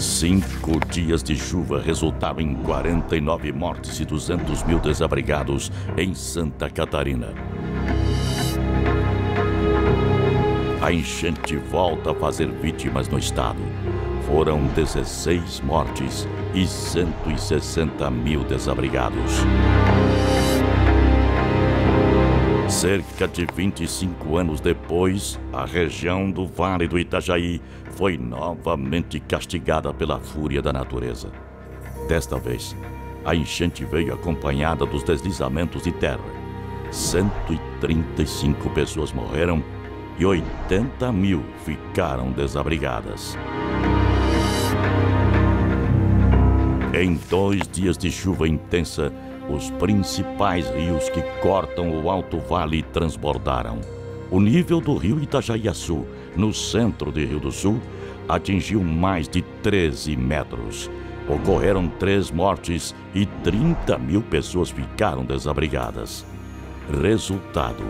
5 dias de chuva resultaram em 49 mortes e 200 mil desabrigados em Santa Catarina. A enchente volta a fazer vítimas no estado. Foram 16 mortes e 160 mil desabrigados. Cerca de 25 anos depois, a região do Vale do Itajaí foi novamente castigada pela fúria da natureza. Desta vez, a enchente veio acompanhada dos deslizamentos de terra. 135 pessoas morreram e 80 mil ficaram desabrigadas. Em 2 dias de chuva intensa, os principais rios que cortam o Alto Vale transbordaram. O nível do rio Itajaiaçu, no centro de Rio do Sul, atingiu mais de 13 metros. Ocorreram 3 mortes e 30 mil pessoas ficaram desabrigadas. Resultado: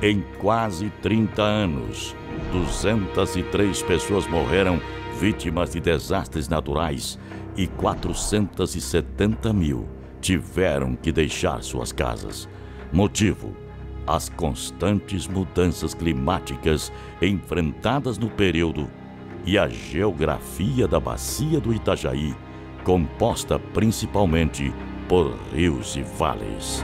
em quase 30 anos, 203 pessoas morreram vítimas de desastres naturais e 470 mil tiveram que deixar suas casas. Motivo: as constantes mudanças climáticas enfrentadas no período e a geografia da bacia do Itajaí, composta principalmente por rios e vales.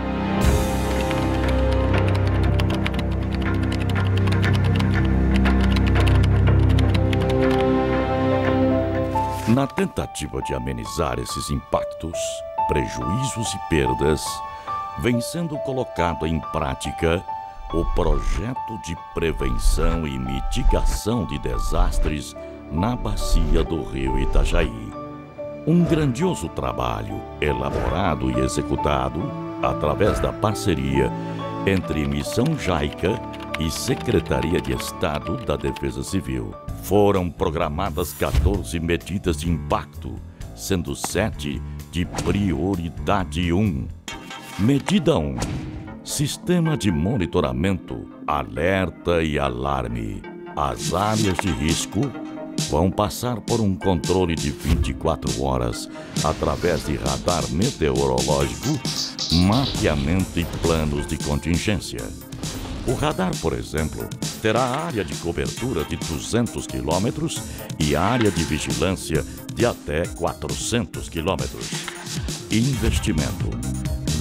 Na tentativa de amenizar esses impactos, prejuízos e perdas, vem sendo colocado em prática o projeto de prevenção e mitigação de desastres na bacia do rio Itajaí. Um grandioso trabalho elaborado e executado através da parceria entre Missão JAICA e Secretaria de Estado da Defesa Civil. Foram programadas 14 medidas de impacto, sendo 7 de prioridade 1. Medida 1. Sistema de monitoramento, alerta e alarme. As áreas de risco vão passar por um controle de 24 horas através de radar meteorológico, mapeamento e planos de contingência. O radar, por exemplo, terá área de cobertura de 200 quilômetros e área de vigilância de até 400 quilômetros. Investimento: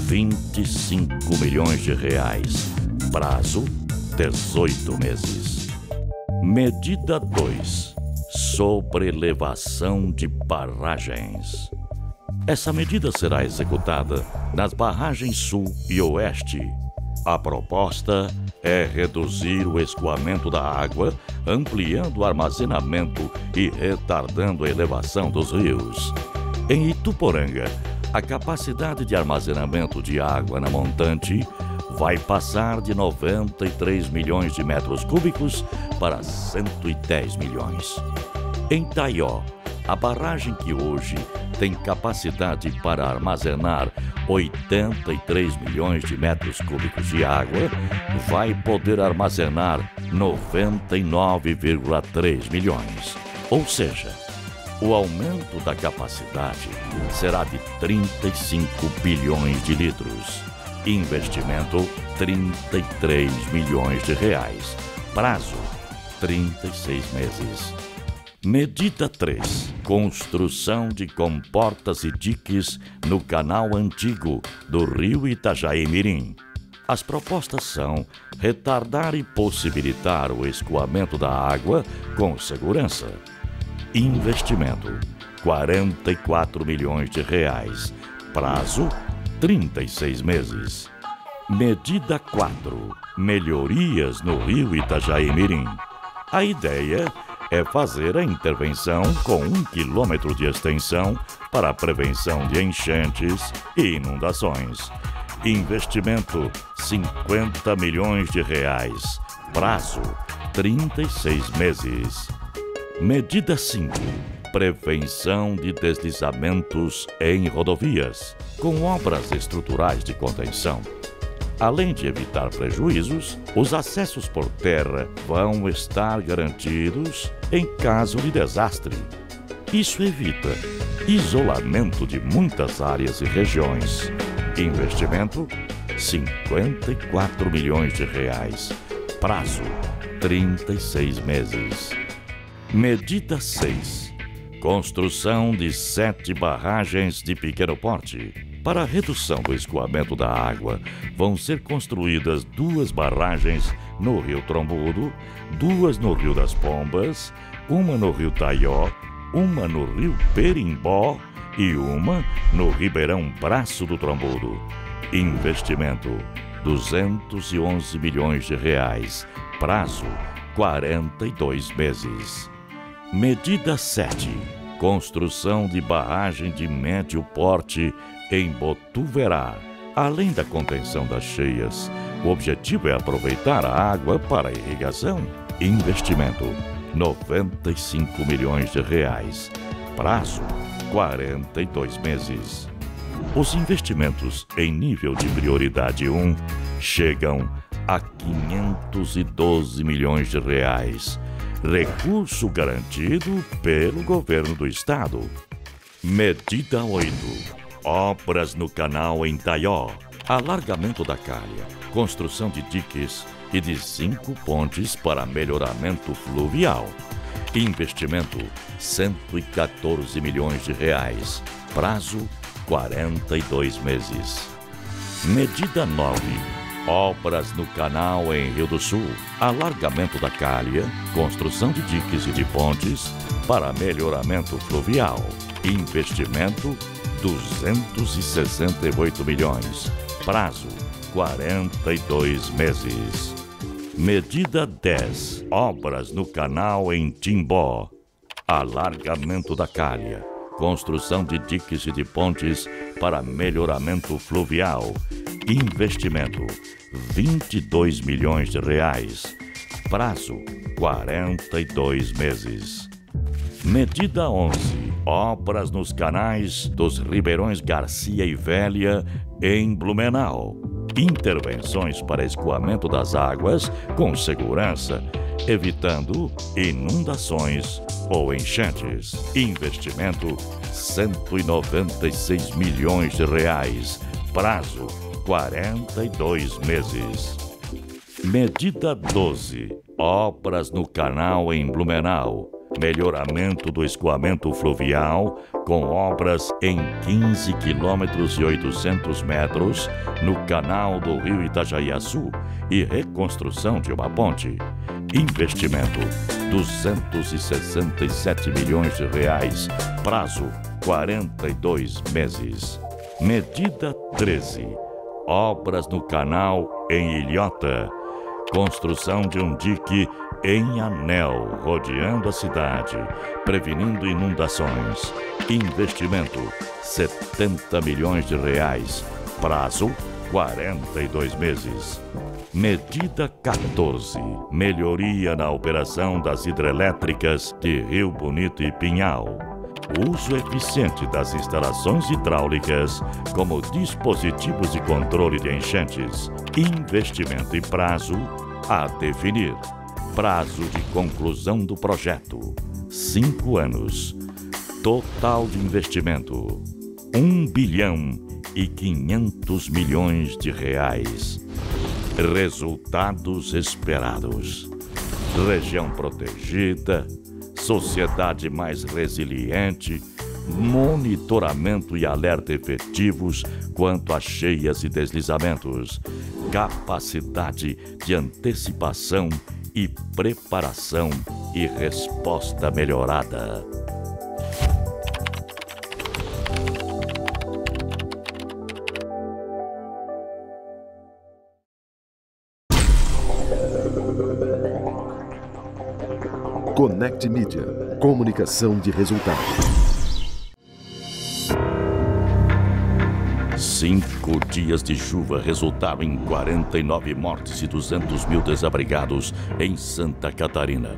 25 milhões de reais. Prazo: 18 meses. Medida 2. Sobrelevação de barragens. Essa medida será executada nas barragens Sul e Oeste. A proposta é reduzir o escoamento da água, ampliando o armazenamento e retardando a elevação dos rios. Em Ituporanga, a capacidade de armazenamento de água na montante vai passar de 93 milhões de metros cúbicos para 110 milhões. Em Taió, a barragem que hoje tem capacidade para armazenar 83 milhões de metros cúbicos de água, vai poder armazenar 99,3 milhões. Ou seja, o aumento da capacidade será de 35 bilhões de litros. Investimento: 33 milhões de reais. Prazo: 36 meses. Medida 3. Construção de comportas e diques no canal antigo do rio Itajaí-Mirim. As propostas são retardar e possibilitar o escoamento da água com segurança. Investimento: 44 milhões de reais. Prazo: 36 meses. Medida 4. Melhorias no rio Itajaí-Mirim. A ideia é fazer a intervenção com 1 quilômetro de extensão para a prevenção de enchentes e inundações. Investimento: 50 milhões de reais. Prazo: 36 meses. Medida 5. Prevenção de deslizamentos em rodovias, com obras estruturais de contenção. Além de evitar prejuízos, os acessos por terra vão estar garantidos em caso de desastre. Isso evita isolamento de muitas áreas e regiões. Investimento: R$ 54 milhões. Prazo: 36 meses. Medida 6. Construção de 7 barragens de pequeno porte. Para a redução do escoamento da água, vão ser construídas 2 barragens no Rio Trombudo, 2 no Rio das Pombas, uma no Rio Taió, uma no Rio Perimbó e uma no Ribeirão Braço do Trombudo. Investimento: R$ 211 milhões. Prazo: 42 meses. Medida 7. Construção de barragem de médio porte em Botuverá. Além da contenção das cheias, o objetivo é aproveitar a água para a irrigação. Investimento: R$ 95 milhões. Prazo: 42 meses. Os investimentos em nível de prioridade 1 chegam a R$ 512 milhões. Recurso garantido pelo governo do estado. Medida 8. Obras no canal em Taió. Alargamento da calha, construção de diques e de 5 pontes para melhoramento fluvial. Investimento: R$ 114 milhões. Prazo: 42 meses. Medida 9. Obras no canal em Rio do Sul. Alargamento da calha, construção de diques e de pontes para melhoramento fluvial. Investimento: R$ 268 milhões. Prazo: 42 meses. Medida 10. Obras no canal em Timbó. Alargamento da calha, construção de diques e de pontes para melhoramento fluvial. Investimento: R$ 22 milhões. Prazo: 42 meses. Medida 11. Obras nos canais dos Ribeirões Garcia e Velha, em Blumenau. Intervenções para escoamento das águas com segurança, evitando inundações ou enchentes. Investimento: R$ 196 milhões. Prazo: 42 meses. Medida 12. Obras no canal em Blumenau. Melhoramento do escoamento fluvial com obras em 15 quilômetros e 800 metros no canal do Rio Itajaiaçu e reconstrução de uma ponte. Investimento: R$ 267 milhões. Prazo: 42 meses. Medida 13. Obras no canal em Ilhota. Construção de um dique em anel, rodeando a cidade, prevenindo inundações. Investimento: R$ 70 milhões. Prazo: 42 meses. Medida 14. Melhoria na operação das hidrelétricas de Rio Bonito e Pinhal. Uso eficiente das instalações hidráulicas como dispositivos de controle de enchentes. Investimento e prazo a definir. Prazo de conclusão do projeto: 5 anos. Total de investimento: R$ 1,5 bilhão. Resultados esperados: região protegida, sociedade mais resiliente, monitoramento e alerta efetivos quanto a cheias e deslizamentos, capacidade de antecipação e preparação e resposta melhorada. Connect Mídia, comunicação de resultado. 5 dias de chuva resultaram em 49 mortes e 200 mil desabrigados em Santa Catarina.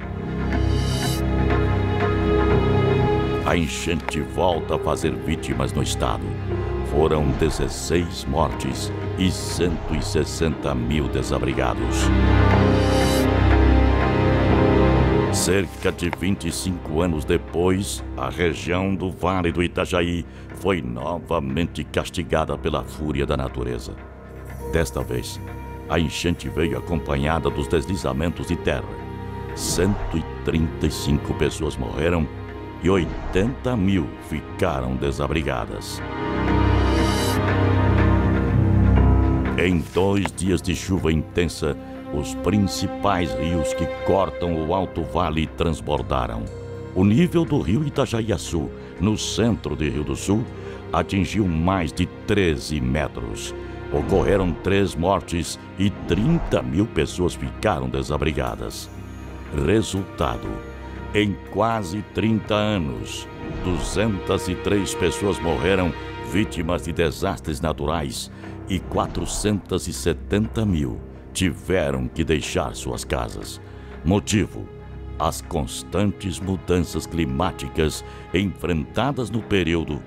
A enchente volta a fazer vítimas no estado. Foram 16 mortes e 160 mil desabrigados. Cerca de 25 anos depois, a região do Vale do Itajaí foi novamente castigada pela fúria da natureza. Desta vez, a enchente veio acompanhada dos deslizamentos de terra. 135 pessoas morreram e 80 mil ficaram desabrigadas. Em 2 dias de chuva intensa, os principais rios que cortam o Alto Vale transbordaram. O nível do rio Itajaiaçu, no centro de Rio do Sul, atingiu mais de 13 metros. Ocorreram 3 mortes e 30 mil pessoas ficaram desabrigadas. Resultado: em quase 30 anos, 203 pessoas morreram vítimas de desastres naturais e 470 mil tiveram que deixar suas casas. Motivo: as constantes mudanças climáticas enfrentadas no período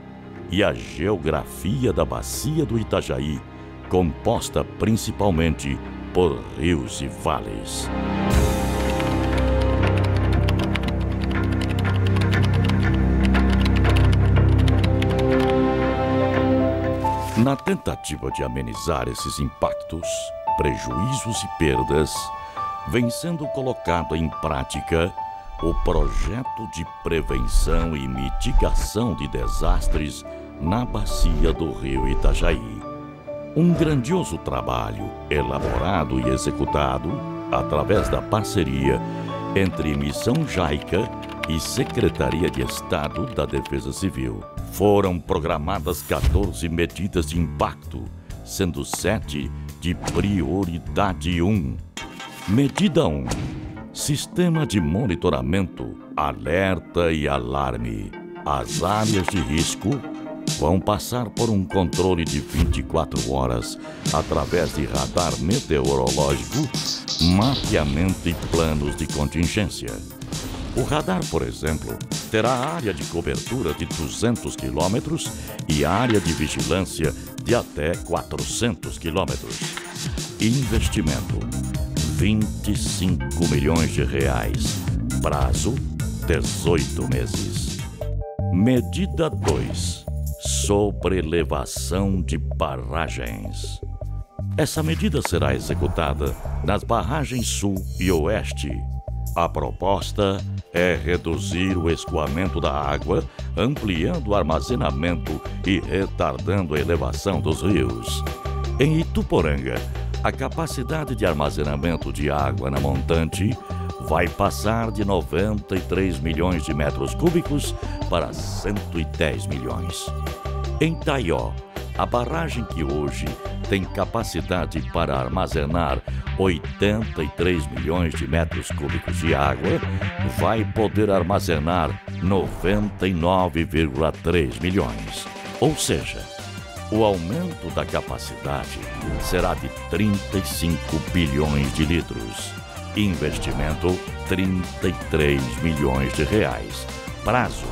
e a geografia da bacia do Itajaí, composta principalmente por rios e vales. Na tentativa de amenizar esses impactos, prejuízos e perdas, vem sendo colocado em prática o projeto de prevenção e mitigação de desastres na bacia do rio Itajaí. Um grandioso trabalho elaborado e executado através da parceria entre Missão JAICA e Secretaria de Estado da Defesa Civil. Foram programadas 14 medidas de impacto, sendo 7 de prioridade 1. Medida 1. Sistema de monitoramento, alerta e alarme. As áreas de risco vão passar por um controle de 24 horas através de radar meteorológico, mapeamento e planos de contingência. O radar, por exemplo, terá área de cobertura de 200 km e área de vigilância de até 400 km. Investimento: R$25 milhões. Prazo: 18 meses. Medida 2. Sobrelevação de barragens. Essa medida será executada nas barragens Sul e Oeste. A proposta é reduzir o escoamento da água, ampliando o armazenamento e retardando a elevação dos rios. Em Ituporanga, a capacidade de armazenamento de água na montante vai passar de 93 milhões de metros cúbicos para 110 milhões. Em Taió, a barragem que hoje tem capacidade para armazenar 83 milhões de metros cúbicos de água, vai poder armazenar 99,3 milhões. Ou seja, o aumento da capacidade será de 35 bilhões de litros. Investimento: R$33 milhões. Prazo: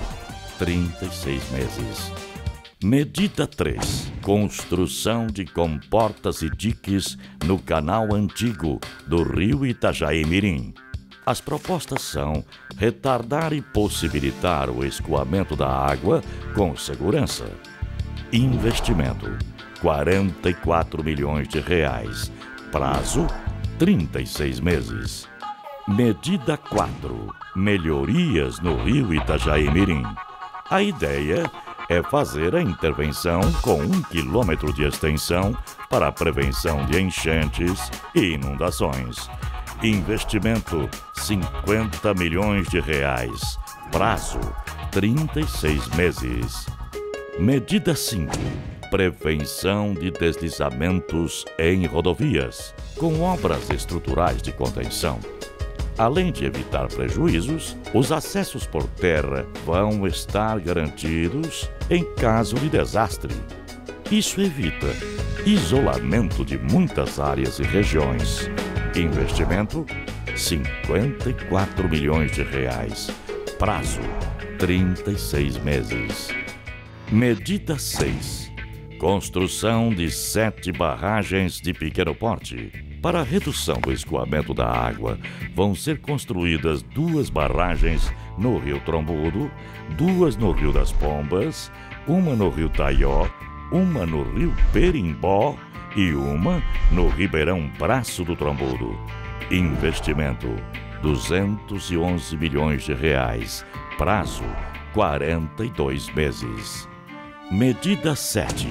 36 meses. Medida 3. Construção de comportas e diques no canal antigo do rio Itajaí-Mirim. As propostas são retardar e possibilitar o escoamento da água com segurança. Investimento: R$44 milhões. Prazo: 36 meses. Medida 4. Melhorias no rio Itajaí-Mirim. A ideia é fazer a intervenção com 1 quilômetro de extensão para a prevenção de enchentes e inundações. Investimento: R$50 milhões. Prazo: 36 meses. Medida 5. Prevenção de deslizamentos em rodovias, com obras estruturais de contenção. Além de evitar prejuízos, os acessos por terra vão estar garantidos em caso de desastre. Isso evita isolamento de muitas áreas e regiões. Investimento: R$54 milhões. Prazo: 36 meses. Medida 6. Construção de 7 barragens de pequeno porte. Para a redução do escoamento da água, vão ser construídas 2 barragens no Rio Trombudo, 2 no Rio das Pombas, uma no Rio Taió, uma no Rio Perimbó e uma no Ribeirão Braço do Trombudo. Investimento: R$211 milhões. Prazo: 42 meses. Medida 7.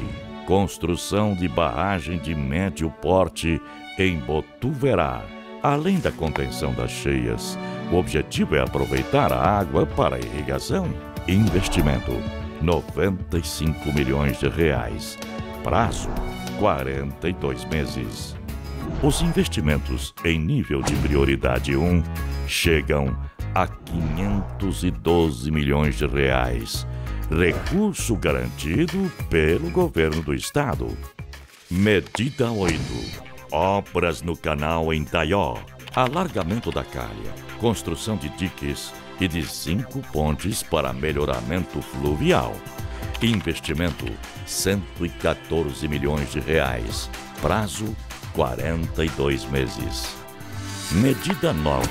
Construção de barragem de médio porte em Botuverá. Além da contenção das cheias, o objetivo é aproveitar a água para a irrigação. Investimento: R$95 milhões. Prazo: 42 meses. Os investimentos em nível de prioridade 1 chegam a R$512 milhões. Recurso garantido pelo governo do estado. Medida 8. Obras no canal em Taió. Alargamento da calha, construção de diques e de 5 pontes para melhoramento fluvial. Investimento: R$114 milhões. Prazo: 42 meses. Medida 9.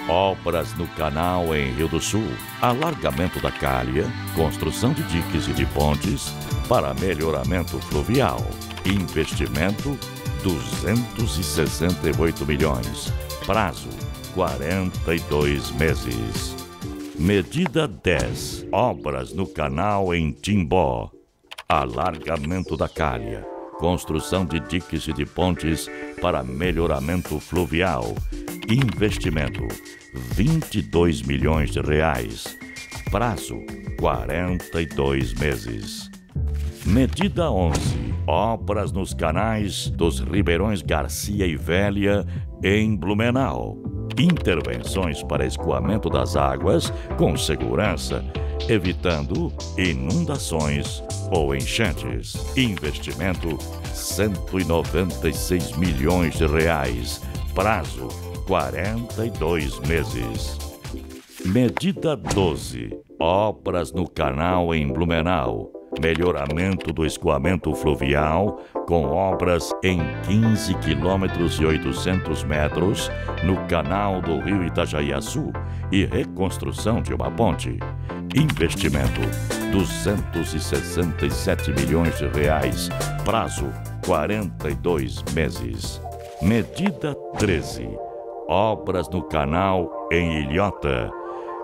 Obras no canal em Rio do Sul. Alargamento da calha, construção de diques e de pontes para melhoramento fluvial. Investimento: R$268 milhões. Prazo: 42 meses. Medida 10. Obras no canal em Timbó. Alargamento da calha, construção de diques e de pontes para melhoramento fluvial. Investimento: R$22 milhões. Prazo: 42 meses. Medida 11. Obras nos canais dos Ribeirões Garcia e Velha, em Blumenau. Intervenções para escoamento das águas com segurança, evitando inundações ou enchentes. Investimento: R$196 milhões. Prazo: 42 meses. Medida 12. Obras no canal em Blumenau. Melhoramento do escoamento fluvial com obras em 15 quilômetros e 800 metros no canal do Rio Itajaiaçu e reconstrução de uma ponte. Investimento: R$267 milhões. Prazo: 42 meses. Medida 13. Obras no canal em Ilhota.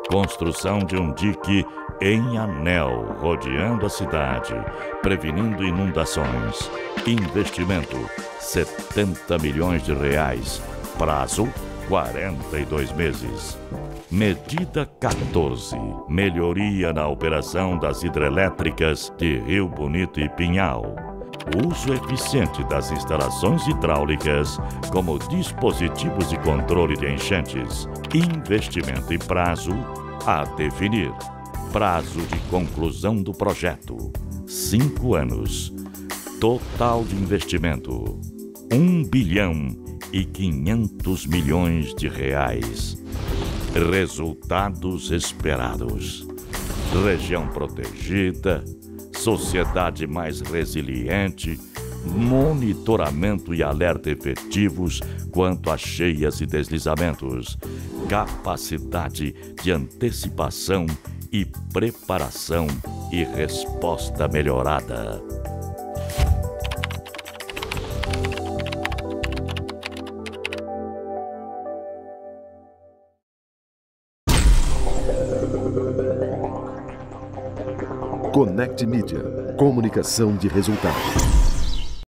Construção de um dique em anel, rodeando a cidade, prevenindo inundações. Investimento: R$70 milhões. Prazo: 42 meses. Medida 14. Melhoria na operação das hidrelétricas de Rio Bonito e Pinhal. Uso eficiente das instalações hidráulicas como dispositivos de controle de enchentes. Investimento e prazo a definir. Prazo de conclusão do projeto: 5 anos. Total de investimento: R$1,5 bilhão. Resultados esperados: região protegida, sociedade mais resiliente, monitoramento e alerta efetivos quanto a cheias e deslizamentos, capacidade de antecipação e preparação e resposta melhorada. Connect Mídia, comunicação de resultado.